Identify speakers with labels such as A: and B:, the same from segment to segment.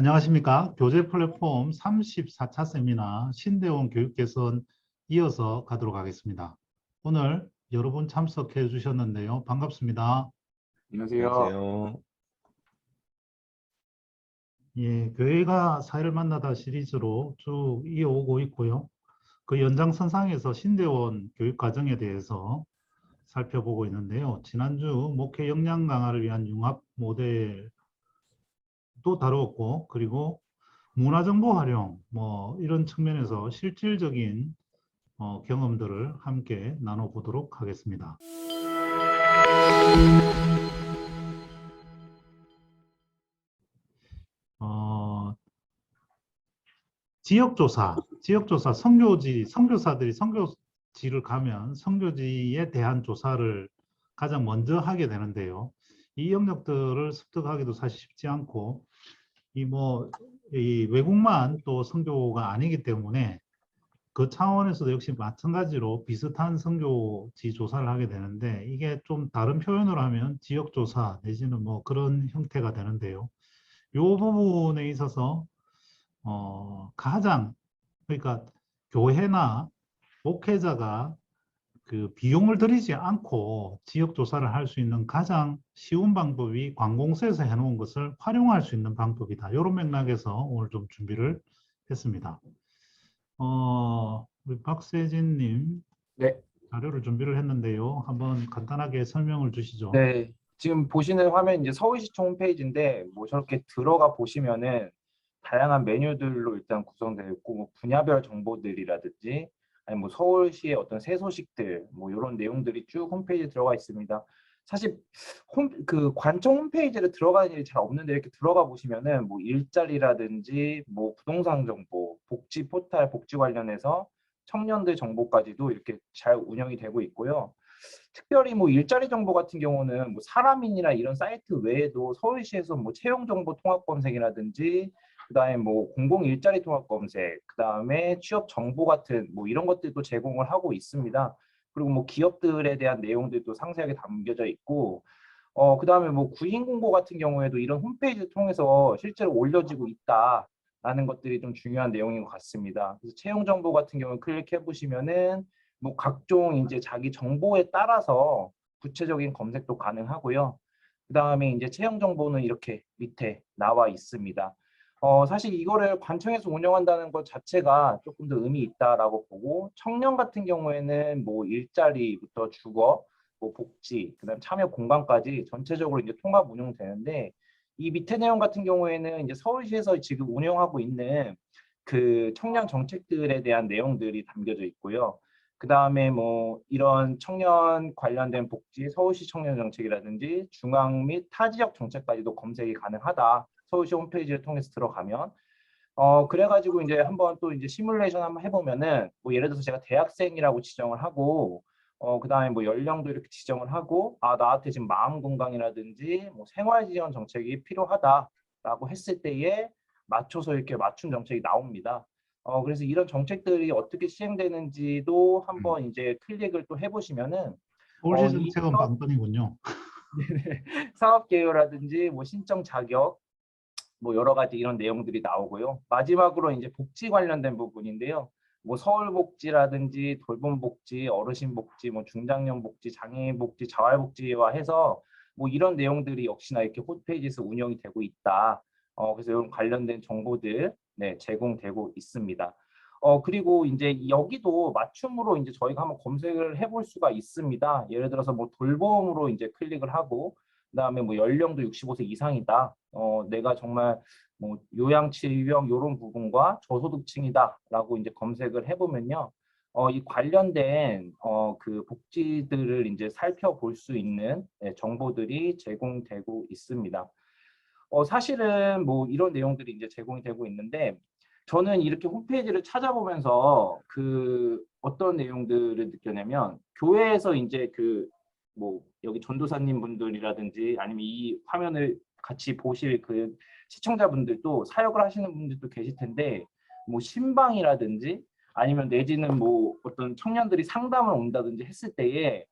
A: 안녕하십니까. 교재 플랫폼 34차 세미나 신대원 교육 개선 이어서 가도록 하겠습니다. 오늘 여러분 참석해 주셨는데요. 반갑습니다.
B: 안녕하세요.
C: 안녕하세요.
A: 예, 교회가 사회를 만나다 시리즈로 쭉 이어오고 있고요. 그 연장선상에서 신대원 교육 과정에 대해서 살펴보고 있는데요. 지난주 목회 역량 강화를 위한 융합 모델도 다루었고, 그리고 문화정보 활용, 이런 측면에서 실질적인 경험들을 함께 나눠보도록 하겠습니다. 지역조사, 선교사들이 선교지를 가면 선교지에 대한 조사를 가장 먼저 하게 되는데요. 이 영역들을 습득하기도 사실 쉽지 않고, 이 외국만 또 선교가 아니기 때문에 그 차원에서도 역시 마찬가지로 비슷한 선교지 조사를 하게 되는데, 이게 좀 다른 표현으로 하면 지역조사 내지는 그런 형태가 되는데요. 이 부분에 있어서 그러니까 교회나 목회자가 그 비용을 들이지 않고 지역 조사를 할 수 있는 가장 쉬운 방법이 관공서에서 해놓은 것을 활용할 수 있는 방법이다. 이런 맥락에서 오늘 좀 준비를 했습니다. 우리 박세진님,
B: 네.
A: 자료를 준비를 했는데요. 한번 간단하게 설명을 주시죠.
B: 네. 지금 보시는 화면 이제 서울시청 홈페이지인데 저렇게 들어가 보시면은 다양한 메뉴들로 일단 구성되어 있고 분야별 정보들이라든지 아니 서울시의 어떤 새 소식들 이런 내용들이 쭉 홈페이지에 들어가 있습니다. 사실 그 관청 홈페이지를 들어가는 일이 잘 없는데 이렇게 들어가 보시면은 일자리라든지 부동산 정보, 복지 포탈 복지 관련해서 청년들 정보까지도 이렇게 잘 운영이 되고 있고요. 특별히 일자리 정보 같은 경우는 사람인이나 이런 사이트 외에도 서울시에서 채용 정보 통합 검색이라든지 그다음에 공공 일자리 통합 검색, 그다음에 취업 정보 같은 이런 것들도 제공을 하고 있습니다. 그리고 기업들에 대한 내용들도 상세하게 담겨져 있고 그다음에 구인 공고 같은 경우에도 이런 홈페이지를 통해서 실제로 올려지고 있다라는 것들이 좀 중요한 내용인 것 같습니다. 그래서 채용 정보 같은 경우 클릭해 보시면은 각종 이제 자기 정보에 따라서 구체적인 검색도 가능하고요. 그다음에 이제 채용 정보는 이렇게 밑에 나와 있습니다. 사실 이거를 관청에서 운영한다는 것 자체가 조금 더 의미 있다라고 보고, 청년 같은 경우에는 일자리부터 주거, 복지, 그다음 참여 공간까지 전체적으로 이제 통합 운영되는데, 이 밑에 내용 같은 경우에는 이제 서울시에서 지금 운영하고 있는 그 청년 정책들에 대한 내용들이 담겨져 있고요. 그다음에 이런 청년 관련된 복지, 서울시 청년 정책이라든지 중앙 및 타 지역 정책까지도 검색이 가능하다. 서울시 홈페이지를 통해서 들어가면 그래가지고 이제 한번 또 이제 시뮬레이션 한번 해보면은 예를 들어서 제가 대학생이라고 지정을 하고 그다음에 연령도 이렇게 지정을 하고 나한테 지금 마음 건강이라든지 생활 지원 정책이 필요하다라고 했을 때에 맞춰서 이렇게 맞춤 정책이 나옵니다. 그래서 이런 정책들이 어떻게 시행되는지도 한번 이제 클릭을 또 해보시면은
A: 서울시
B: 이
A: 정책은 방편이군요.
B: 사업 개요라든지 신청 자격 여러 가지 이런 내용들이 나오고요. 마지막으로 이제 복지 관련된 부분인데요. 서울복지라든지 돌봄복지, 어르신복지, 중장년 복지, 장애인 복지, 자활복지와 해서 이런 내용들이 역시나 이렇게 홈페이지에서 운영이 되고 있다. 그래서 이런 관련된 정보들 제공되고 있습니다. 그리고 이제 여기도 맞춤으로 이제 저희가 한번 검색을 해볼 수가 있습니다. 예를 들어서 돌봄으로 이제 클릭을 하고, 그다음에 연령도 65세 이상이다. 내가 정말 요양치유형 이런 부분과 저소득층이다라고 이제 검색을 해보면요. 이 관련된 그 복지들을 이제 살펴볼 수 있는 정보들이 제공되고 있습니다. 사실은 이런 내용들이 이제 제공이 되고 있는데, 저는 이렇게 홈페이지를 찾아보면서 그 어떤 내용들을 느꼈냐면, 교회에서 이제 여기 전도사님 분들이라든지 아니면 이 화면을 같이 보실 그 시청자분들도 사역을 하시는 분들도 계실 텐데, 신방이라든지 아니면 내지는 어떤 청년들이 상담을 온다든지 했을 때에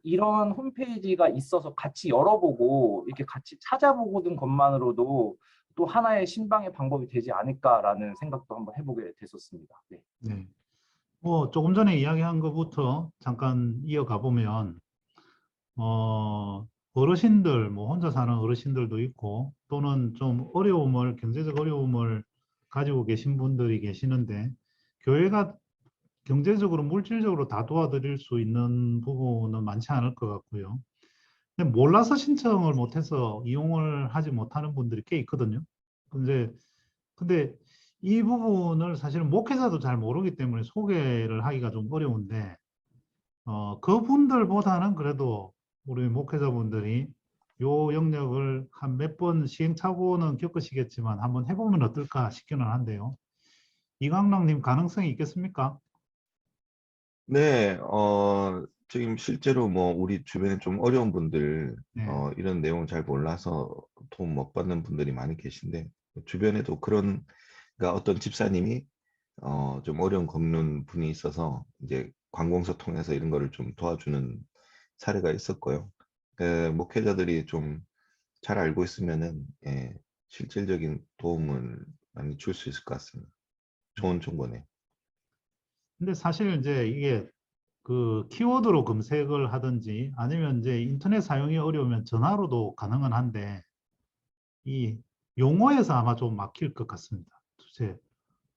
B: 이런 홈페이지가 있어서 같이 열어보고 이렇게 같이 찾아보고든 것만으로도 또 하나의 신방의 방법이 되지 않을까라는 생각도 한번 해보게 됐었습니다. 네.
A: 네. 뭐 조금 전에 이야기한 것부터 잠깐 이어가 보면 어르신들, 뭐 혼자 사는 어르신들도 있고 또는 좀 경제적 어려움을 가지고 계신 분들이 계시는데 교회가 경제적으로 물질적으로 다 도와드릴 수 있는 부분은 많지 않을 것 같고요. 근데 몰라서 신청을 못해서 이용을 하지 못하는 분들이 꽤 있거든요. 근데 이 부분을 사실은 목회자도 잘 모르기 때문에 소개를 하기가 좀 어려운데 그분들보다는 그래도 우리 목회자분들이 요 영역을 한 몇 번 시행착오는 겪으시겠지만 한번 해보면 어떨까 싶기는 한데요. 이광락님 가능성이 있겠습니까?
C: 네, 지금 실제로 뭐 우리 주변에 좀 어려운 분들,
A: 네.
C: 이런 내용을 잘 몰라서 도움 못 받는 분들이 많이 계신데, 주변에도 그러니까 어떤 집사님이 좀 어려운 겪는 분이 있어서 이제 관공서 통해서 이런 거를 좀 도와주는 사례가 있었고요. 목회자들이 좀 잘 알고 있으면은, 예, 실질적인 도움을 많이 줄 수 있을 것 같습니다. 좋은 정보네요.
A: 근데 사실 이제 이게 그 키워드로 검색을 하든지 아니면 이제 인터넷 사용이 어려우면 전화로도 가능은 한데 이 용어에서 아마 좀 막힐 것 같습니다. 도대체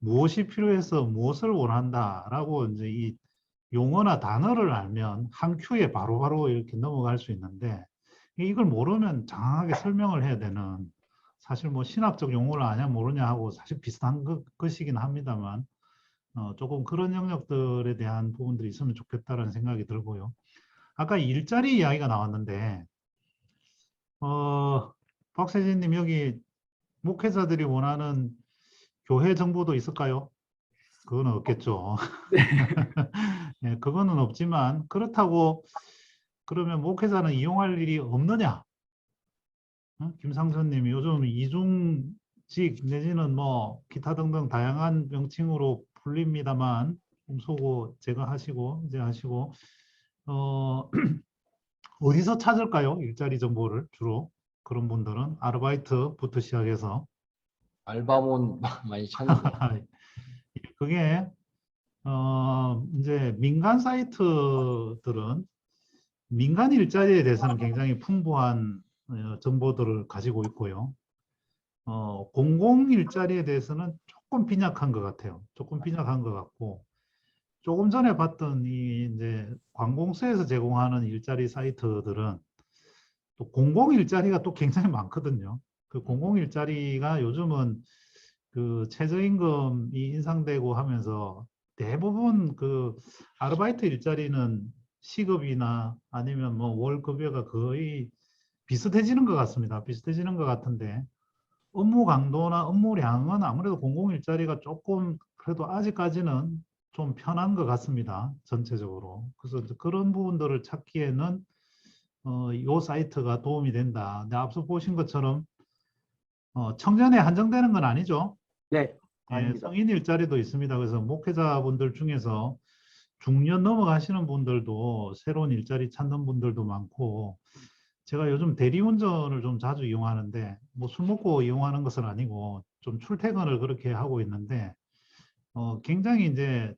A: 무엇이 필요해서 무엇을 원한다라고 이제 이 용어나 단어를 알면 한 큐에 바로바로 이렇게 넘어갈 수 있는데 이걸 모르면 장황하게 설명을 해야 되는 사실 뭐 신학적 용어를 아냐 모르냐 하고 사실 비슷한 것이긴 합니다만 조금 그런 영역들에 대한 부분들이 있으면 좋겠다라는 생각이 들고요. 아까 일자리 이야기가 나왔는데 박세진님 여기 목회자들이 원하는 교회 정보도 있을까요? 그거는 없겠죠. 네, 그거는 없지만 그렇다고 그러면 목회자는 이용할 일이 없느냐? 김상선님 요즘 이중직 내지는 뭐 기타 등등 다양한 명칭으로 불립니다만 음소거 제거하시고 이제 하시고 어, 어디서 찾을까요? 일자리 정보를 주로 그런 분들은 아르바이트부터 시작해서
D: 알바몬 많이 찾는데
A: 그게 이제 민간 사이트들은 민간 일자리에 대해서는 굉장히 풍부한 정보들을 가지고 있고요. 공공 일자리에 대해서는 조금 빈약한 것 같아요. 조금 빈약한 것 같고, 조금 전에 봤던 이 이제 관공서에서 제공하는 일자리 사이트들은 또 공공 일자리가 또 굉장히 많거든요. 그 공공 일자리가 요즘은 그 최저임금이 인상되고 하면서 대부분 그 아르바이트 일자리는 시급이나 아니면 뭐 월급여가 거의 비슷해지는 것 같습니다. 비슷해지는 것 같은데 업무 강도나 업무량은 아무래도 공공 일자리가 조금 그래도 아직까지는 좀 편한 것 같습니다. 전체적으로. 그래서 그런 부분들을 찾기에는 이 사이트가 도움이 된다. 근데 앞서 보신 것처럼 청년에 한정되는 건 아니죠.
B: 네,
A: 예,
B: 아닙니다.
A: 성인 일자리도 있습니다. 그래서 목회자분들 중에서 중년 넘어가시는 분들도 새로운 일자리 찾는 분들도 많고 제가 요즘 대리운전을 좀 자주 이용하는데 뭐 술 먹고 이용하는 것은 아니고 좀 출퇴근을 그렇게 하고 있는데 굉장히 이제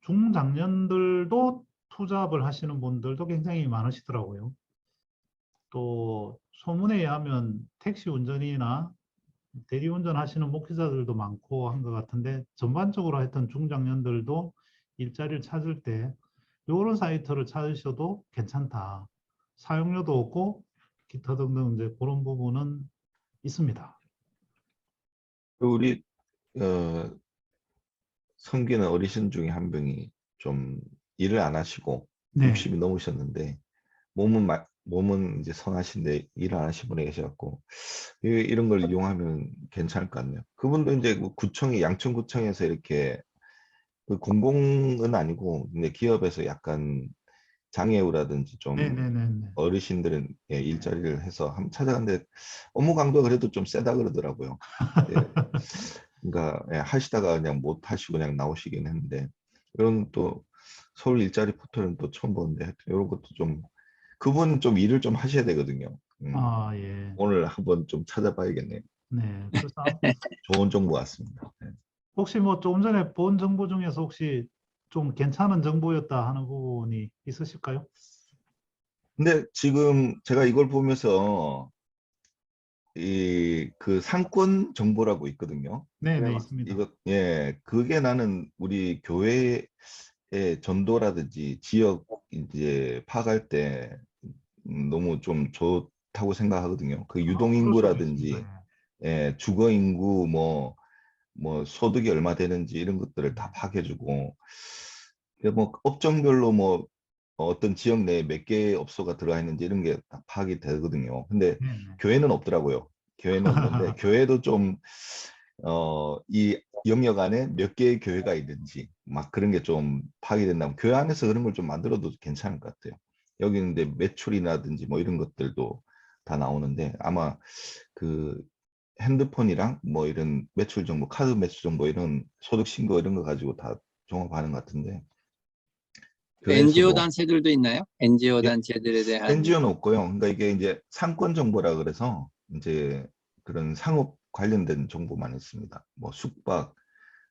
A: 중장년들도 투잡을 하시는 분들도 굉장히 많으시더라고요. 또 소문에 의하면 택시 운전이나 대리운전 하시는 목회자들도 많고 한 것 같은데 전반적으로 하여튼 중장년들도 일자리를 찾을 때 이런 사이트를 찾으셔도 괜찮다. 사용료도 없고 기타 등등 이제 그런 부분은 있습니다.
C: 우리 어, 섬기는 어르신 중에 한 분이 좀 일을 안 하시고
A: 네.
C: 60이 넘으셨는데 몸은 이제 선하신데 일을 안 하신 분이 계셔갖고 이런 걸 이용하면 괜찮을 것 같네요. 그분도 이제 그 양천구청에서 이렇게 그 공공은 아니고 근데 기업에서 약간 장애우라든지 좀
A: 네네네.
C: 어르신들은 예, 일자리를 해서 한번 찾아갔는데 업무 강도가 그래도 좀 세다 그러더라고요. 예, 그러니까 예, 하시다가 그냥 못 하시고 그냥 나오시긴 했는데 이런 또 서울 일자리 포털은 또 처음 보는데 하여튼 이런 것도 좀 그분 좀 일을 좀 하셔야 되거든요.
A: 아, 예.
C: 오늘 한번 좀 찾아봐야겠네요.
A: 네. 그래서
C: 좋은 정보 같습니다. 네.
A: 혹시 뭐 조금 전에 본 정보 중에서 혹시 좀 괜찮은 정보였다 하는 부분이 있으실까요?
C: 근데 지금 제가 이걸 보면서 이 그 상권 정보라고 있거든요.
A: 네,
B: 네,
A: 네,
B: 맞습니다.
A: 있습니다.
C: 이거 예, 그게 나는 우리 교회의 전도라든지 지역 이제 파악할 때 너무 좀 좋다고 생각하거든요. 그
A: 아, 그럴 수도 있습니다.
C: 유동인구라든지 주거 인구 뭐 소득이 얼마 되는지 이런 것들을 다 파악해주고 뭐 업종별로 뭐 어떤 지역 내에 몇 개의 업소가 들어가 있는지 이런 게 다 파악이 되거든요. 근데
A: 네, 네.
C: 교회는 없더라고요. 교회는 없는데 교회도 좀 이 영역 안에 몇 개의 교회가 있는지 막 그런 게 좀 파악이 된다면 교회 안에서 그런 걸 좀 만들어도 괜찮을 것 같아요. 여기 있는데 매출이라든지 뭐 이런 것들도 다 나오는데 아마 그 핸드폰이랑 뭐 이런 매출 정보, 카드 매출 정보 이런 소득 신고 이런 거 가지고 다 종합하는 것 같은데
E: NGO
C: 교회에서도
E: 단체들도 있나요? NGO
C: 예,
E: 단체들에 대한
C: NGO는 없고요. 그러니까 이게 이제 상권 정보라 그래서 이제 그런 상업 관련된 정보만 있습니다. 뭐 숙박,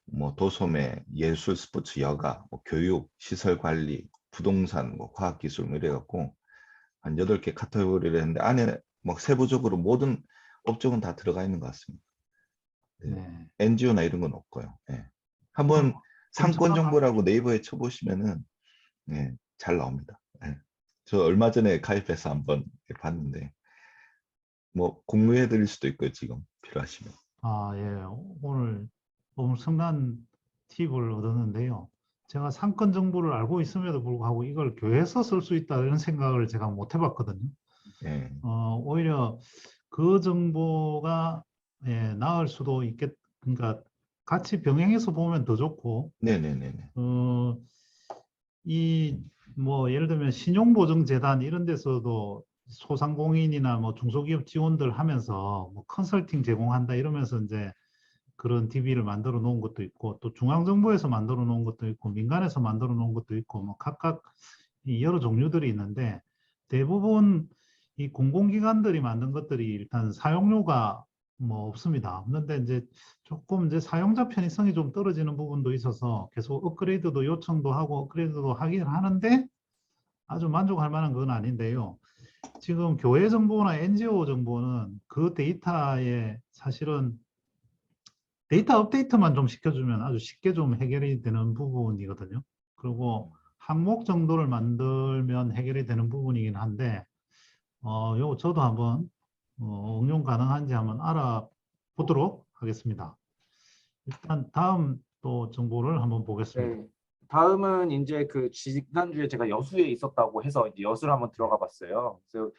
C: 뭐 도소매, 예술, 스포츠, 여가, 뭐 교육, 시설 관리, 부동산, 뭐 과학기술 뭐 이래갖고 한 8개 카테고리를 했는데 안에 막 세부적으로 모든 업종은 다 들어가 있는 것 같습니다. 네.
A: 네.
C: NGO나 이런 건 없고요. 예.
A: 그럼
C: 한번 상권
A: 검색하면
C: 정보라고 네이버에 쳐보시면은 잘 나옵니다. 예. 저 얼마 전에 가입해서 한번 봤는데 뭐 공유해 드릴 수도 있고요. 지금 필요하시면.
A: 아, 예. 오늘 엄청난 팁을 얻었는데요. 제가 상권 정보를 알고 있음에도 불구하고 이걸 교회에서 쓸 수 있다 이런 생각을 제가 못 해봤거든요.
C: 예.
A: 오히려 그 정보가 나을 수도 있겠, 그러니까 같이 병행해서 보면 더 좋고,
C: 네네네네.
A: 어, 이 뭐 예를 들면 신용보증재단 이런 데서도 소상공인이나 뭐 중소기업 지원들 하면서 뭐 컨설팅 제공한다 이러면서 이제 그런 DB를 만들어 놓은 것도 있고 또 중앙정부에서 만들어 놓은 것도 있고 민간에서 만들어 놓은 것도 있고 뭐 각각 이 여러 종류들이 있는데 대부분 이 공공기관들이 만든 것들이 일단 사용료가 뭐 없습니다. 없는데 이제 조금 이제 사용자 편의성이 좀 떨어지는 부분도 있어서 계속 업그레이드도 요청도 하고 업그레이드도 하긴 하는데 아주 만족할 만한 건 아닌데요. 지금 교회 정보나 NGO 정보는 그 데이터에 사실은 데이터 업데이트만 좀 시켜주면 아주 쉽게 좀 해결이 되는 부분이거든요. 그리고 항목 정도를 만들면 해결이 되는 부분이긴 한데, 요거 저도 한번 응용 가능한지 한번 알아보도록 하겠습니다. 일단 다음 또 정보를 한번 보겠습니다.
B: 네. 다음은 이제 그 지난주에 제가 여수에 있었다고 해서 이제 여수를 한번 들어가 봤어요. 그래서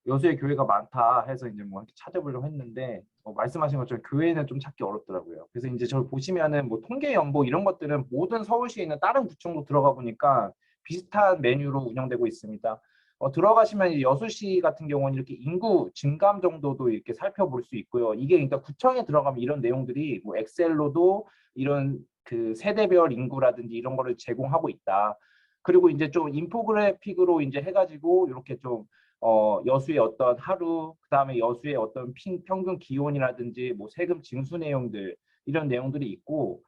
B: 여수에 교회가 많다 해서 이제 뭐 이렇게 찾아보려고 했는데 말씀하신 것처럼 교회는 좀 찾기 어렵더라고요. 그래서 이제 저를 보시면은 뭐 통계 연보 이런 것들은 모든 서울시에 있는 다른 구청도 들어가 보니까 비슷한 메뉴로 운영되고 있습니다. 들어가시면 이제 여수시 같은 경우는 이렇게 인구 증감 정도도 이렇게 살펴볼 수 있고요. 이게 그러니까 구청에 들어가면 이런 내용들이 뭐 엑셀로도 이런 그 세대별 인구라든지 이런 거를 제공하고 있다. 그리고 이제 좀 인포그래픽으로 이제 해가지고 이렇게 좀 여수의 어떤 하루, 그다음에 여수의 어떤 평균 기온이라든지 뭐 세금 징수 내용들 이런 내용들이 있고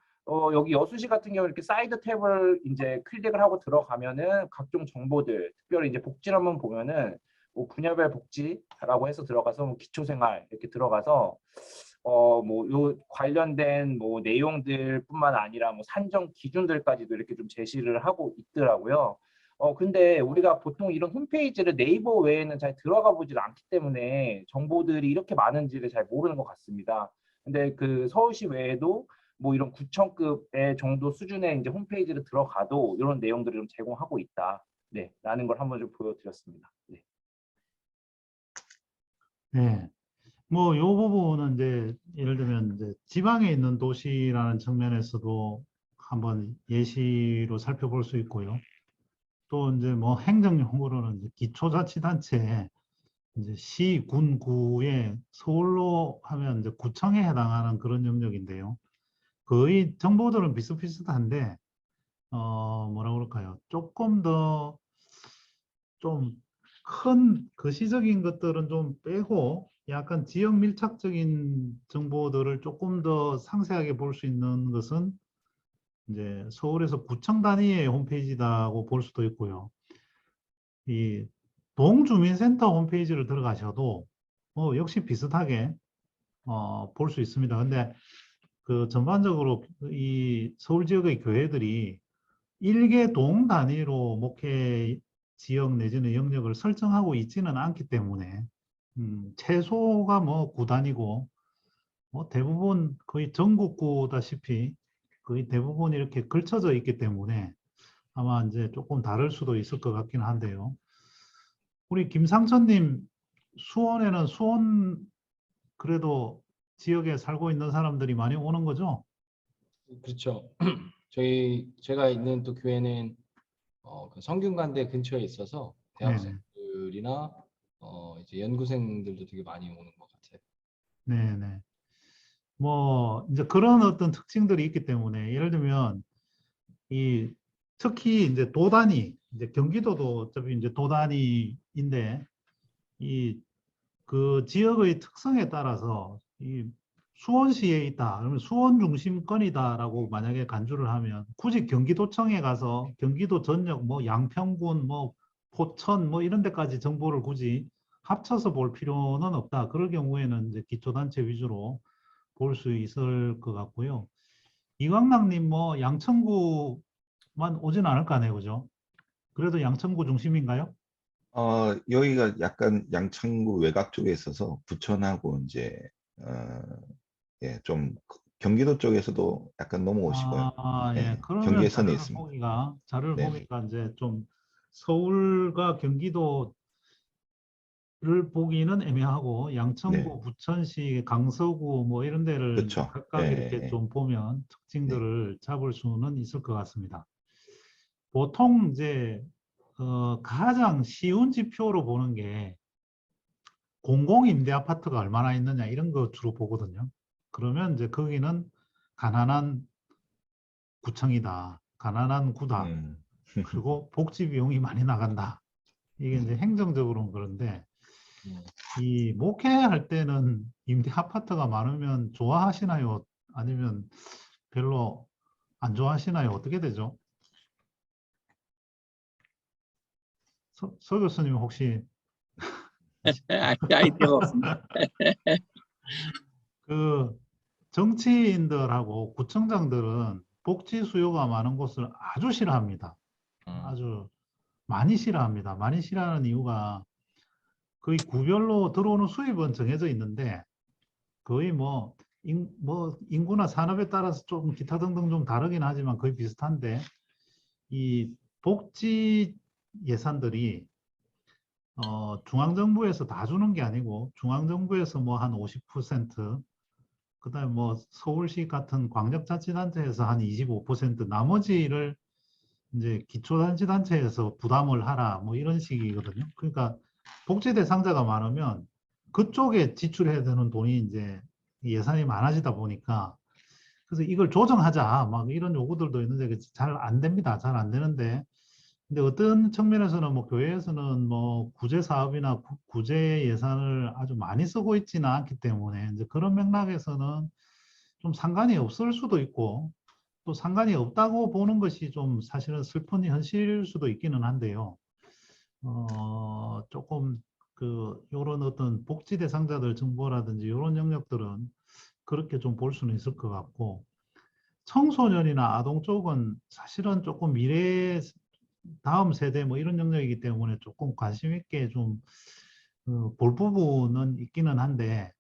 B: 여기 여수시 같은 경우 이렇게 사이드 탭을 이제 클릭을 하고 들어가면은 각종 정보들, 특별히 이제 복지를 한번 보면은 뭐 분야별 복지라고 해서 들어가서 뭐 기초생활 이렇게 들어가서 뭐 요 관련된 뭐 내용들뿐만 아니라 뭐 산정 기준들까지도 이렇게 좀 제시를 하고 있더라고요. 근데 우리가 보통 이런 홈페이지를 네이버 외에는 잘 들어가 보질 않기 때문에 정보들이 이렇게 많은지를 잘 모르는 것 같습니다. 근데 그 서울시 외에도 뭐 이런 구청급의 정도 수준의 이제 홈페이지를 들어가도 이런 내용들을 좀 제공하고 있다. 네, 라는 걸 한번 좀 보여드렸습니다. 네.
A: 네. 뭐, 요 부분은 이제, 예를 들면, 이제, 지방에 있는 도시라는 측면에서도 한번 예시로 살펴볼 수 있고요. 또 이제 뭐 행정용어로는 이제 기초자치단체, 이제 시, 군, 구에 서울로 하면 이제 구청에 해당하는 그런 영역인데요. 거의 정보들은 비슷비슷한데, 뭐라 그럴까요? 조금 더 좀 큰 거시적인 것들은 좀 빼고 약간 지역 밀착적인 정보들을 조금 더 상세하게 볼 수 있는 것은 이제 서울에서 구청 단위의 홈페이지다고 볼 수도 있고요. 이 동주민센터 홈페이지를 들어가셔도 역시 비슷하게 볼 수 있습니다. 근데 그 전반적으로 이 서울 지역의 교회들이 일개 동 단위로 목회 지역 내지는 영역을 설정하고 있지는 않기 때문에 최소가 뭐 구단이고 뭐 대부분 거의 전국구다시피 거의 대부분 이렇게 걸쳐져 있기 때문에 아마 이제 조금 다를 수도 있을 것 같긴 한데요. 우리 김상천님 수원에는 수원 그래도 지역에 살고 있는 사람들이 많이 오는 거죠?
D: 그렇죠. 제가 있는 또 교회는 그 성균관대 근처에 있어서
A: 네네.
D: 대학생들이나 이제 연구생들도 되게 많이 오는 것 같아요.
A: 네네. 뭐 이제 그런 어떤 특징들이 있기 때문에 예를 들면 이 특히 이제 도단위 이제 경기도도 어차피 이제 도단위인데 이 그 지역의 특성에 따라서 이 수원시에 있다 그러면 수원 중심권이다라고 만약에 간주를 하면 굳이 경기도청에 가서 경기도 전역 뭐 양평군 뭐 포천 뭐 이런 데까지 정보를 굳이 합쳐서 볼 필요는 없다. 그럴 경우에는 이제 기초단체 위주로 볼 수 있을 것 같고요. 이광락님 뭐 양천구만 오진 않을 거 아니에요, 그죠? 그래도 양천구 중심인가요?
C: 여기가 약간 양천구 외곽 쪽에 있어서 부천하고 이제 예, 좀 경기도 쪽에서도 약간 넘어오시고요.
A: 예.
C: 예,
A: 그러면
C: 경계선에 있습니다.
A: 자료를
C: 네네.
A: 보기가 이제 좀 서울과 경기도를 보기는 애매하고
C: 네,
A: 양천구, 부천시, 강서구 뭐 이런 데를 이제
C: 그렇죠. 예,
A: 각각 이렇게
C: 예,
A: 좀 보면
C: 네,
A: 특징들을 잡을 수는 있을 것 같습니다. 보통 이제 가장 쉬운 지표로 보는 게 공공임대 아파트가 얼마나 있느냐 이런 거 주로 보거든요. 그러면 이제 거기는 가난한 구청이다. 가난한 구다.
C: 음,
A: 그리고 복지 비용이 많이 나간다. 이게 이제 행정적으로는 그런데
D: 음.
A: 이 목회할 때는 임대 아파트가 많으면 좋아하시나요? 아니면 별로 안 좋아하시나요? 어떻게 되죠? 서 교수님 혹시
E: 아이디어가 없습니다.
A: 그 정치인들하고 구청장들은 복지 수요가 많은 곳을 아주 싫어합니다. 아주 많이 싫어합니다. 많이 싫어하는 이유가 거의 구별로 들어오는 수입은 정해져 있는데 거의 뭐, 뭐 인구나 산업에 따라서 좀 기타 등등 좀 다르긴 하지만 거의 비슷한데 이 복지 예산들이 중앙정부에서 다 주는 게 아니고 중앙정부에서 뭐 한 50%, 그다음에 뭐 서울시 같은 광역자치단체에서 한 25%, 나머지를 이제 기초단체단체에서 부담을 하라 뭐 이런 식이거든요. 그러니까 복지 대상자가 많으면 그쪽에 지출해야 되는 돈이 이제 예산이 많아지다 보니까 그래서 이걸 조정하자 막 이런 요구들도 있는데 잘 안 됩니다. 잘 안 되는데 근데 어떤 측면에서는 뭐 교회에서는 뭐 구제 사업이나 구제 예산을 아주 많이 쓰고 있지는 않기 때문에 이제 그런 맥락에서는 좀 상관이 없을 수도 있고 또 상관이 없다고 보는 것이 좀 사실은 슬픈 현실일 수도 있기는 한데요. 조금 요런 어떤 복지 대상자들 정보라든지 이런 영역들은 그렇게 좀 볼 수는 있을 것 같고 청소년이나 아동 쪽은 사실은 조금 미래 다음 세대 뭐 이런 영역이기 때문에 조금 관심 있게 좀 볼 부분은 있기는 한데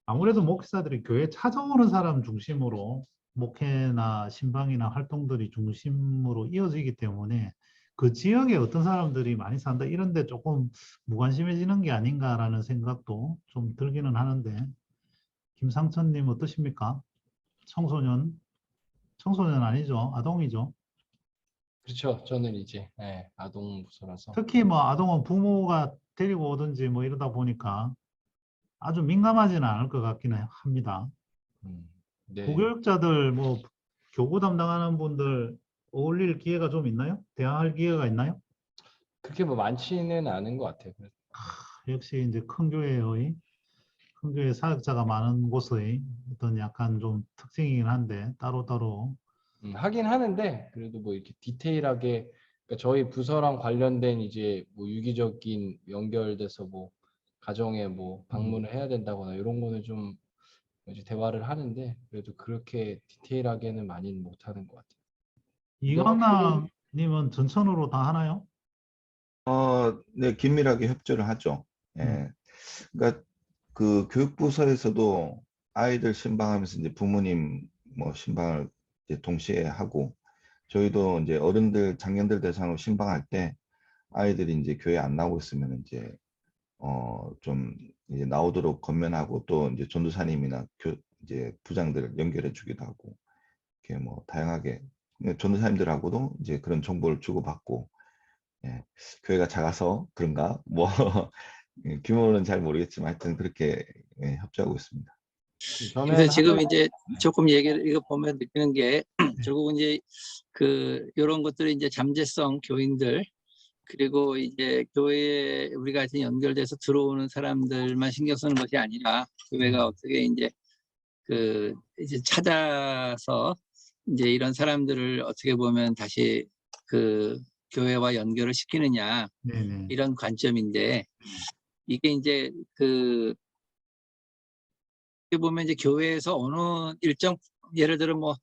A: 아무래도 목사들이 교회 찾아오는 사람 중심으로 목회나 신방이나 활동들이 중심으로 이어지기 때문에 그 지역에 어떤 사람들이 많이 산다 이런 데 조금 무관심해지는 게 아닌가라는 생각도 좀 들기는 하는데 김상천님 어떠십니까? 청소년 아니죠? 아동이죠?
D: 그렇죠. 저는 이제 아동 부서라서.
A: 특히 뭐 아동은 부모가 데리고 오든지 뭐 이러다 보니까 아주 민감하지는 않을 것 같기는 합니다.
D: 네.
A: 부교육자들 뭐 교구 담당하는 분들 어울릴 기회가 좀 있나요? 대화할 기회가 있나요?
D: 그렇게 뭐 많지는 않은 것 같아요. 그래서
A: 역시 이제 큰 교회 사역자가 많은 곳의 어떤 약간 좀 특징이긴 한데 따로따로.
D: 하긴 하는데 그래도 뭐 이렇게 디테일하게 그러니까 저희 부서랑 관련된 이제 뭐 유기적인 연결돼서 뭐 가정에 뭐 방문을 해야 된다거나 이런 거는 좀 이제 대화를 하는데 그래도 그렇게 디테일하게는 많이는 못하는 것 같아요. 근데 확실히
A: 이강남님은 전천후로 다 하나요?
C: 네, 긴밀하게 협조를 하죠. 예. 그러니까 그 교육부서에서도 아이들 신방하면서 이제 부모님 뭐 신방을 이제 동시에 하고 저희도 이제 어른들 장년들 대상으로 신방할 때 아이들이 이제 교회 안 나오고 있으면 이제 좀 이제 나오도록 권면하고 또 이제 전도사님이나 이제 부장들 연결해 주기도 하고 이렇게 뭐 다양하게 전도사님들하고도 이제 그런 정보를 주고받고 예, 교회가 작아서 그런가 뭐 규모는 잘 모르겠지만 하여튼 그렇게 예, 협조하고 있습니다.
E: 그래서
D: 저는
E: 지금 이제 조금 얘기를 이거 보면 느끼는 게 결국 이제 그 이런 것들이 이제 잠재성 교인들 그리고 이제 교회에 우리가 하여튼 연결돼서 들어오는 사람들만 신경 쓰는 것이 아니라 교회가 어떻게 이제 그 이제 찾아서 이제 이런 사람들을 어떻게 보면 다시 그 교회와 연결을 시키느냐
A: 네네.
E: 이런 관점인데 이게 이제 그 어떻게 보면 이제 교회에서 어느 일정 예를 들어 뭐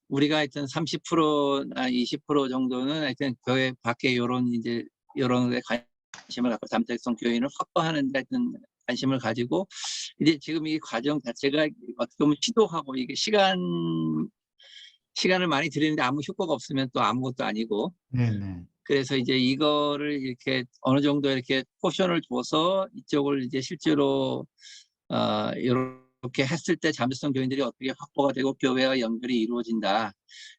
E: 우리가 하여튼 30%나 20% 정도는 하여튼 교회 밖에 요런 이제 요런 데 관심을 갖고 잠재성 교인을 확보하는 데 하여튼 관심을 가지고 이제 지금 이 과정 자체가 어떻게 보면 시도하고 이게 시간을 많이 들이는데 아무 효과가 없으면 또 아무것도 아니고
A: 네네.
E: 그래서 이제 이거를 이렇게 어느 정도 이렇게 포션을 줘서 이쪽을 이제 실제로 이렇게 했을 때 잠재성 교인들이 어떻게 확보가 되고 교회와 연결이 이루어진다.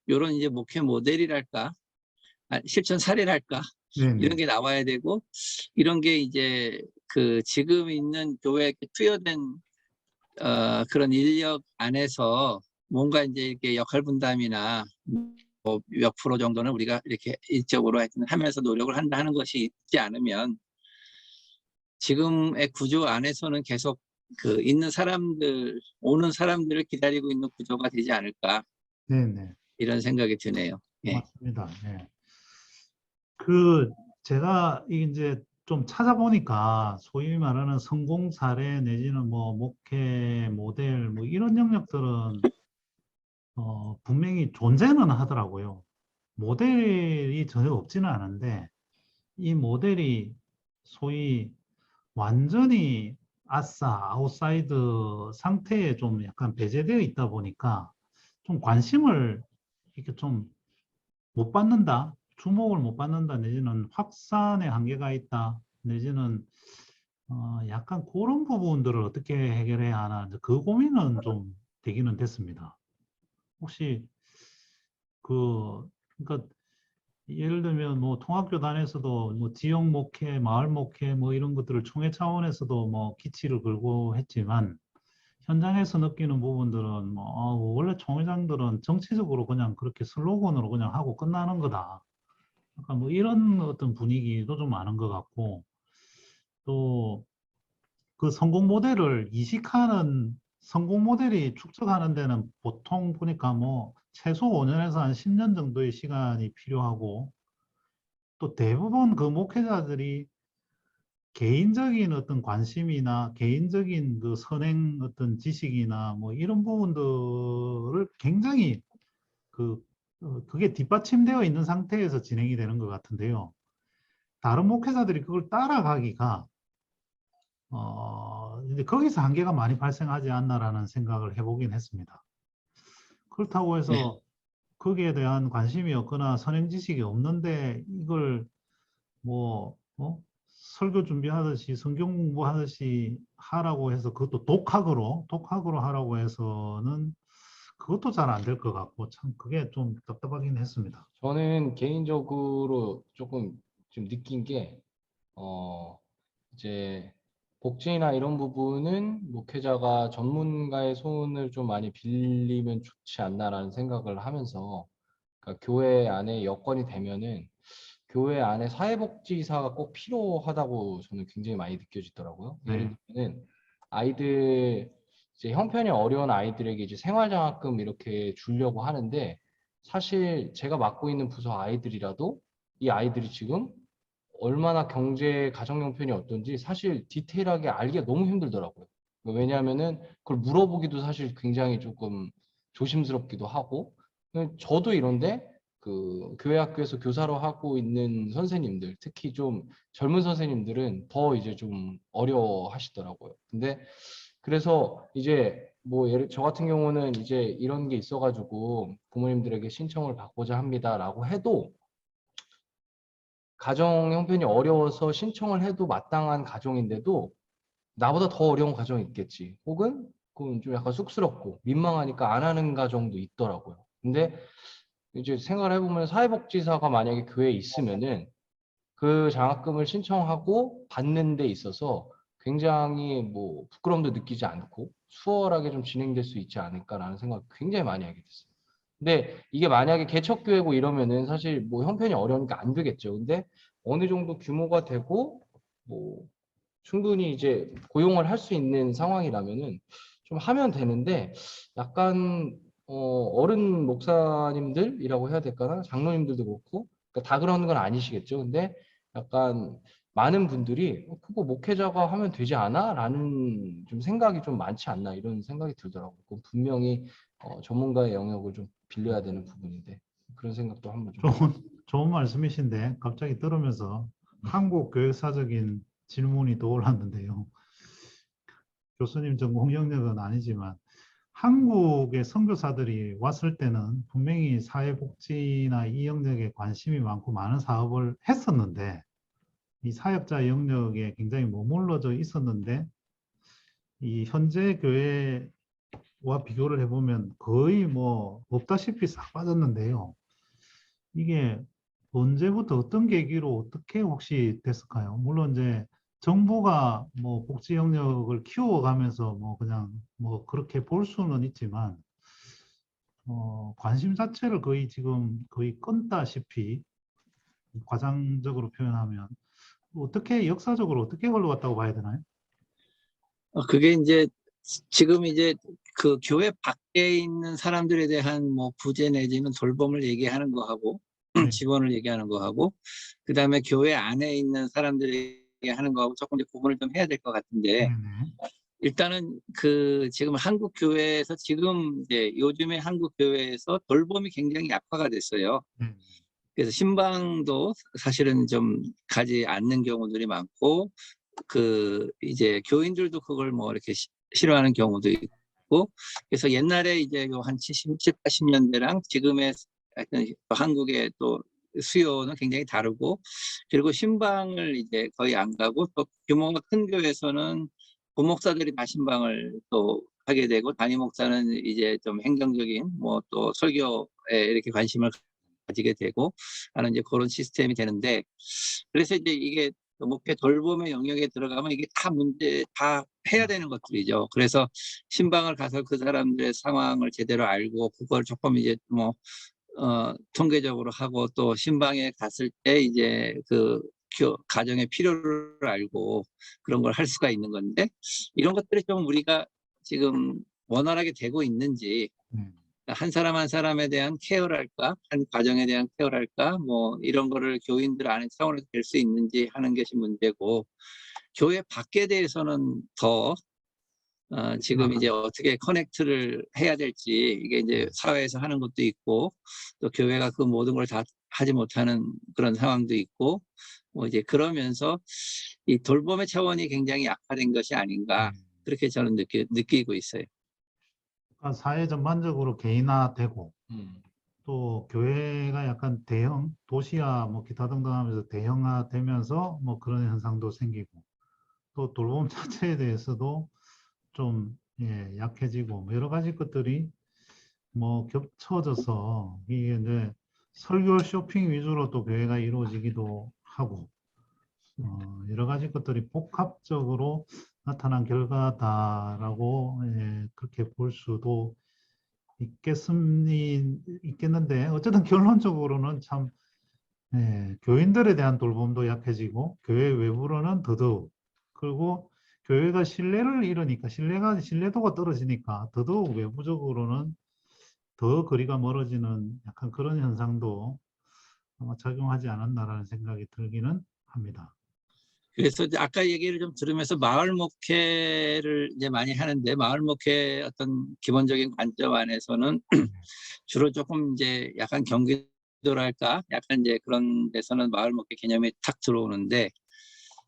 E: 이런 이제 목회 모델이랄까, 실천 사례랄까 이런
A: 네네.
E: 게 나와야 되고 이런 게 이제 그 지금 있는 교회에 투여된 그런 인력 안에서 뭔가 이제 이렇게 역할 분담이나 뭐 몇 프로 정도는 우리가 이렇게 일적으로 하여튼 하면서 노력을 한다 하는 것이 있지 않으면 지금의 구조 안에서는 계속 그 있는 사람들, 오는 사람들을 기다리고 있는 구조가 되지 않을까
A: 네네.
E: 이런 생각이 드네요. 예.
A: 맞습니다. 네. 제가 이제 좀 찾아보니까 소위 말하는 성공 사례 내지는 뭐 목회 모델 뭐 이런 영역들은 분명히 존재는 하더라고요. 모델이 전혀 없지는 않은데 이 모델이 소위 완전히 아싸 아웃사이드 상태에 좀 약간 배제되어 있다 보니까 좀 관심을 이렇게 좀 못 받는다, 주목을 못 받는다, 내지는 확산의 한계가 있다, 내지는 약간 그런 부분들을 어떻게 해결해야 하나 그 고민은 좀 되기는 됐습니다. 혹시 그러니까 예를 들면 뭐 통합교단에서도 뭐 지역 목회, 마을 목회 뭐 이런 것들을 총회 차원에서도 뭐 기치를 걸고 했지만 현장에서 느끼는 부분들은 뭐 원래 총회장들은 정치적으로 그냥 그렇게 슬로건으로 그냥 하고 끝나는 거다. 약간 뭐 이런 어떤 분위기도 좀 많은 것 같고 또 그 성공 모델을 이식하는 성공 모델이 축적하는 데는 보통 보니까 뭐 최소 5년에서 한 10년 정도의 시간이 필요하고 또 대부분 그 목회자들이 개인적인 어떤 관심이나 개인적인 그 선행 어떤 지식이나 뭐 이런 부분들을 굉장히 그게 뒷받침되어 있는 상태에서 진행이 되는 것 같은데요. 다른 목회자들이 그걸 따라가기가 이제 거기서 한계가 많이 발생하지 않나라는 생각을 해보긴 했습니다. 그렇다고 해서 거기에 대한 관심이 없거나 선행 지식이 없는데 이걸 뭐 설교 준비하듯이 성경 공부하듯이 하라고 해서 그것도 독학으로 하라고 해서는 그것도 잘 안 될 것 같고 참 그게 좀 답답하긴 했습니다.
D: 저는 개인적으로 조금 좀 느낀 게 이제 복지나 이런 부분은 목회자가 전문가의 손을 좀 많이 빌리면 좋지 않나라는 생각을 하면서 그러니까 교회 안에 여건이 되면은 교회 안에 사회복지사가 꼭 필요하다고 저는 굉장히 많이 느껴지더라고요. 예를
A: 네.
D: 들면 아이들 이제 형편이 어려운 아이들에게 이제 생활장학금 이렇게 주려고 하는데 사실 제가 맡고 있는 부서 아이들이라도 이 아이들이 지금 얼마나 경제 가정 형편이 어떤지 사실 디테일하게 알기가 너무 힘들더라고요. 왜냐하면은 그걸 물어보기도 사실 굉장히 조금 조심스럽기도 하고 저도 이런데 그 교회 학교에서 교사로 하고 있는 선생님들 특히 좀 젊은 선생님들은 더 이제 좀 어려워하시더라고요. 근데 그래서 이제 뭐 예를 저 같은 경우는 이제 이런 게 있어가지고 부모님들에게 신청을 받고자 합니다라고 해도 가정 형편이 어려워서 신청을 해도 마땅한 가정인데도 나보다 더 어려운 가정이 있겠지. 혹은 그건 좀 약간 쑥스럽고 민망하니까 안 하는 가정도 있더라고요. 근데 이제 생각을 해보면 사회복지사가 만약에 교회에 있으면은 그 장학금을 신청하고 받는 데 있어서 굉장히 뭐 부끄러움도 느끼지 않고 수월하게 좀 진행될 수 있지 않을까라는 생각 굉장히 많이 하게 됐어요. 근데 이게 만약에 개척교회고 이러면은 사실 뭐 형편이 어려우니까 안 되겠죠. 근데 어느 정도 규모가 되고 뭐 충분히 이제 고용을 할 수 있는 상황이라면은 좀 하면 되는데 약간 어른 목사님들이라고 해야 될까나 장로님들도 그렇고 그러니까 다 그런 건 아니시겠죠. 근데 약간 많은 분들이 그거 목회자가 하면 되지 않아? 라는 좀 생각이 좀 많지 않나 이런 생각이 들더라고요. 그건 분명히 전문가의 영역을 좀 빌려야 되는 부분인데 그런 생각도 한번 좀
A: 좋은 말씀이신데 갑자기 들으면서 한국 교육사적인 질문이 떠올랐는데요. 교수님 전공 영역은 아니지만 한국의 선교사들이 왔을 때는 분명히 사회복지나 이 영역에 관심이 많고 많은 사업을 했었는데 이 사역자 영역에 굉장히 머물러져 있었는데 이 현재 교회와 비교를 해보면 거의 뭐 없다시피 싹 빠졌는데요. 이게 언제부터 어떤 계기로 어떻게 혹시 됐을까요? 물론 이제 정부가 뭐 복지 영역을 키워가면서 뭐 그냥 뭐 그렇게 볼 수는 있지만 관심 자체를 거의 지금 거의 껐다시피 과장적으로 표현하면 어떻게 역사적으로 어떻게 흘러갔다고 봐야 되나요?
E: 그게 이제 지금 이제 그 교회 밖에 있는 사람들에 대한 뭐 부재 내지는 돌봄을 얘기하는 거하고
A: 네.
E: 지원을 얘기하는 거하고 그다음에 교회 안에 있는 사람들에게 하는 거하고 조금 이제 구분을 좀 해야 될 것 같은데
A: 네네.
E: 일단은 그 지금 한국 교회에서 지금 이제 요즘에 한국 교회에서 돌봄이 굉장히 약화가 됐어요.
A: 네.
E: 그래서 신방도 사실은 좀 가지 않는 경우들이 많고 그 이제 교인들도 그걸 뭐 이렇게 싫어하는 경우도 있고 그래서 옛날에 이제 한 70, 80년대랑 지금의 하여튼 한국의 또 수요는 굉장히 다르고 그리고 신방을 이제 거의 안 가고 또 규모가 큰 교회에서는 부목사들이 다 신방을 또 하게 되고 담임 목사는 이제 좀 행정적인 뭐 또 설교에 이렇게 관심을 가지게 되고 하는 이제 그런 시스템이 되는데 그래서 이제 이게 목회 돌봄의 영역에 들어가면 이게 다 문제 다 해야 되는 것들이죠. 그래서 신방을 가서 그 사람들의 상황을 제대로 알고 그걸 조금 이제 뭐 통계적으로 하고 또 신방에 갔을 때 이제 그 가정의 필요를 알고 그런 걸 할 수가 있는 건데 이런 것들이 좀 우리가 지금 원활하게 되고 있는지 한 사람 한 사람에 대한 케어랄까, 한 가정에 대한 케어랄까, 뭐 이런 거를 교인들 안에 차원에서 될 수 있는지 하는 것이 문제고, 교회 밖에 대해서는 더 지금 이제 어떻게 커넥트를 해야 될지 이게 이제 사회에서 하는 것도 있고, 또 교회가 그 모든 걸 다 하지 못하는 그런 상황도 있고, 뭐 이제 그러면서 이 돌봄의 차원이 굉장히 약화된 것이 아닌가 그렇게 저는 느끼고 있어요.
A: 그러니까 사회 전반적으로 개인화되고
D: 음.
A: 또 교회가 약간 대형 도시화 뭐 기타 등등 하면서 대형화되면서 뭐 그런 현상도 생기고 또 돌봄 자체에 대해서도 좀 약해지고 뭐 여러 가지 것들이 뭐 겹쳐져서 이게 이제 설교 쇼핑 위주로 또 교회가 이루어지기도 하고 여러 가지 것들이 복합적으로 나타난 결과다라고 그렇게 볼 수도 있겠는데 어쨌든 결론적으로는 참 교인들에 대한 돌봄도 약해지고 교회 외부로는 더더욱 그리고 교회가 신뢰를 잃으니까 신뢰도가 떨어지니까 더더욱 외부적으로는 더 거리가 멀어지는 약간 그런 현상도 작용하지 않았나라는 생각이 들기는 합니다.
E: 그래서 이제 아까 얘기를 좀 들으면서 마을 목회를 이제 많이 하는데 마을 목회 어떤 기본적인 관점 안에서는 주로 조금 이제 약간 경기도랄까 약간 이제 그런 데서는 마을 목회 개념이 탁 들어오는데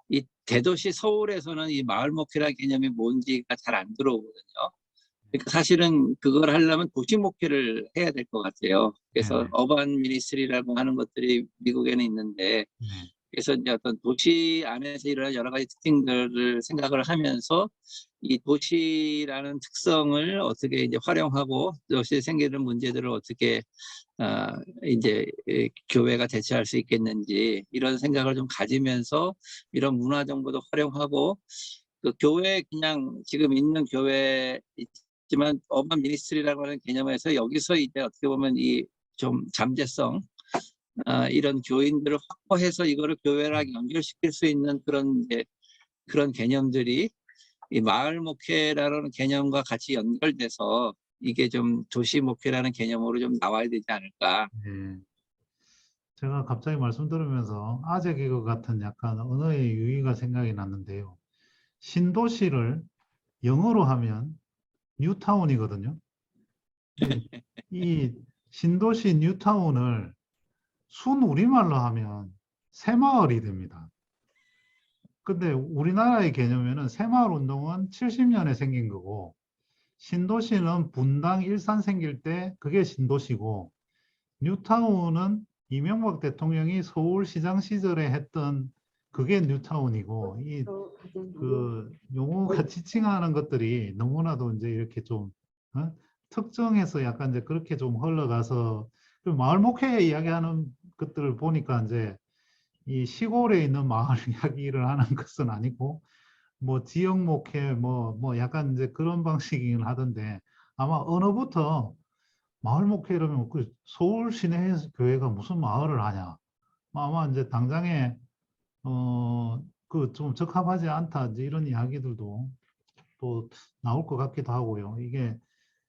E: 이 대도시 서울에서는 이 마을 목회라는 개념이 뭔지가 잘 안 들어오거든요. 그러니까 사실은 그걸 하려면 도시 목회를 해야 될 것 같아요. 그래서
A: 네네.
E: 어반 미니스트리라고 하는 것들이 미국에는 있는데
A: 네.
E: 그래서 이제 어떤 도시 안에서 일어나는 여러 가지 특징들을 생각을 하면서 이 도시라는 특성을 어떻게 이제 활용하고 도시에 생기는 문제들을 어떻게 이제 교회가 대처할 수 있겠는지 이런 생각을 좀 가지면서 이런 문화 정보도 활용하고 그 교회 그냥 지금 있는 교회 있지만 어반 미니스트리라고 하는 개념에서 여기서 이제 어떻게 보면 이 좀 잠재성 이런 교인들을 확보해서 이거를 교회랑 연결시킬 수 있는 그런 개념들이 이 마을 목회라는 개념과 같이 연결돼서 이게 좀 도시 목회라는 개념으로 좀 나와야 되지 않을까.
A: 네. 제가 갑자기 말씀 들으면서 아재 개그 같은 약간 언어의 유희가 생각이 났는데요. 신도시를 영어로 하면 뉴타운이거든요. 이 신도시 뉴타운을 순 우리말로 하면 새마을이 됩니다. 근데 우리나라의 개념에는 새마을 운동은 70년에 생긴 거고 신도시는 분당 일산 생길 때 그게 신도시고 뉴타운은 이명박 대통령이 서울시장 시절에 했던 그게 뉴타운이고 그 용어가 지칭하는 것들이 너무나도 이제 이렇게 좀 특정해서 약간 이제 그렇게 좀 흘러가서 그 마을 목회 이야기하는 것들을 보니까 이제 이 시골에 있는 마을 이야기를 하는 것은 아니고 뭐 지역 목회 뭐 약간 이제 그런 방식이긴 하던데 아마 어느부터 마을 목회라면 그 서울 시내 교회가 무슨 마을을 하냐 아마 이제 당장에 그 좀 적합하지 않다 이제 이런 이야기들도 또 나올 것 같기도 하고요. 이게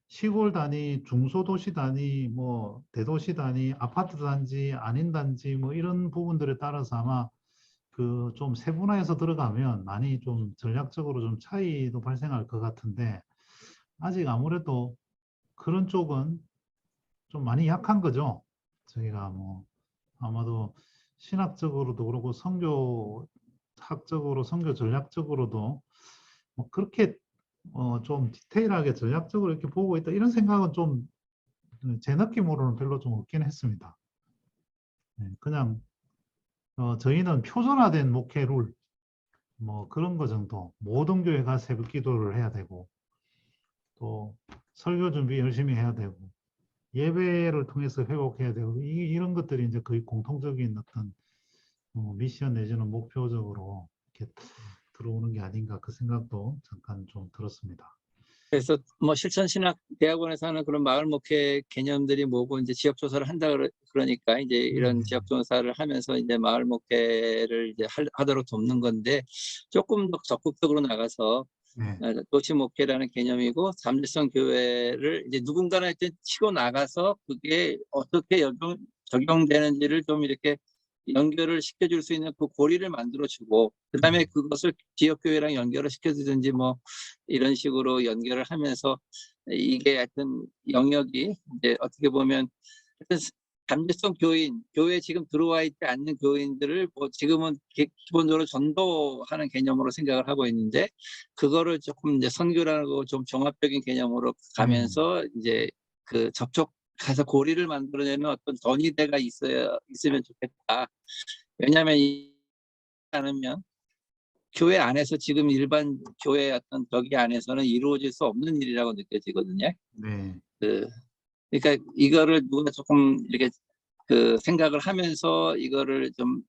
A: 시골 단위, 중소도시 단위, 뭐 대도시 단위, 아파트 단지, 아닌 단지 뭐 이런 부분들에 따라서 아마 그 좀 세분화해서 들어가면 많이 좀 전략적으로 좀 차이도 발생할 것 같은데 아직 아무래도 그런 쪽은 좀 많이 약한 거죠. 저희가 뭐 아마도 신학적으로도 그렇고 선교학적으로 선교 전략적으로도 뭐 그렇게 좀 디테일하게 전략적으로 이렇게 보고 있다 이런 생각은 좀 제 느낌으로는 별로 좀 없긴 했습니다. 그냥 저희는 표준화된 목회 룰 뭐 그런 거 정도 모든 교회가 새벽 기도를 해야 되고 또 설교 준비 열심히 해야 되고 예배를 통해서 회복해야 되고 이런 것들이 이제 거의 공통적인 어떤 미션 내지는 목표적으로 이렇게 들어오는 게 아닌가 그 생각도 잠깐 좀 들었습니다.
E: 그래서 뭐 실천신학대학원에서 하는 그런 마을 목회 개념들이 뭐고 이제 지역 조사를 한다 그러니까 이제 이런 지역 조사를 하면서 이제 마을 목회를 이제 하도록 돕는 건데 조금 더 적극적으로 나가서
A: 네.
E: 도시 목회라는 개념이고 잠재성 교회를 이제 누군가는 하여튼 치고 나가서 그게 어떻게 적용되는지를 좀 이렇게 연결을 시켜줄 수 있는 그 고리를 만들어주고 그다음에 그것을 지역교회랑 연결을 시켜주든지 뭐 이런 식으로 연결을 하면서 이게 하여튼 영역이 이제 어떻게 보면 하여튼 잠재성 교회에 지금 들어와 있지 않는 교인들을 뭐 지금은 기본적으로 전도하는 개념으로 생각을 하고 있는데 그거를 조금 이제 선교라고 좀 종합적인 개념으로 가면서 이제 그 가서 고리를 만들어내는 어떤 전이대가 있으면 좋겠다. 왜냐하면 않으면 교회 안에서 지금 일반 교회 어떤 벽이 안에서는 이루어질 수 없는 일이라고 느껴지거든요.
A: 네.
E: 그러니까 이거를 누가 조금 이렇게 그 생각을 하면서 이거를 좀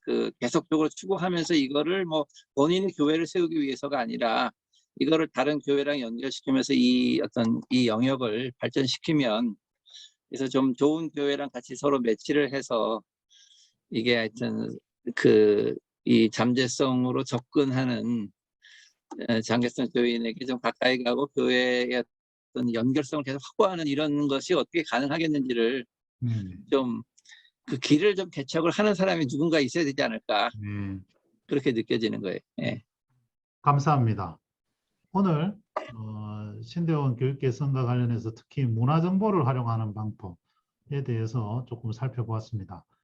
E: 그 계속적으로 추구하면서 이거를 뭐 본인이 교회를 세우기 위해서가 아니라 이거를 다른 교회랑 연결시키면서 이 영역을 발전시키면 그래서 좀 좋은 교회랑 같이 서로 매치를 해서 이게 하여튼 이 잠재성으로 접근하는 장애성 교인에게 좀 가까이 가고 교회의 어떤 연결성을 계속 확보하는 이런 것이 어떻게 가능하겠는지를 좀 그 길을 좀 개척을 하는 사람이 누군가 있어야 되지 않을까
A: 네.
E: 그렇게 느껴지는 거예요. 예.
A: 감사합니다. 오늘 신대원 교육 개선과 관련해서 특히 문화 정보를 활용하는 방법에 대해서 조금 살펴보았습니다.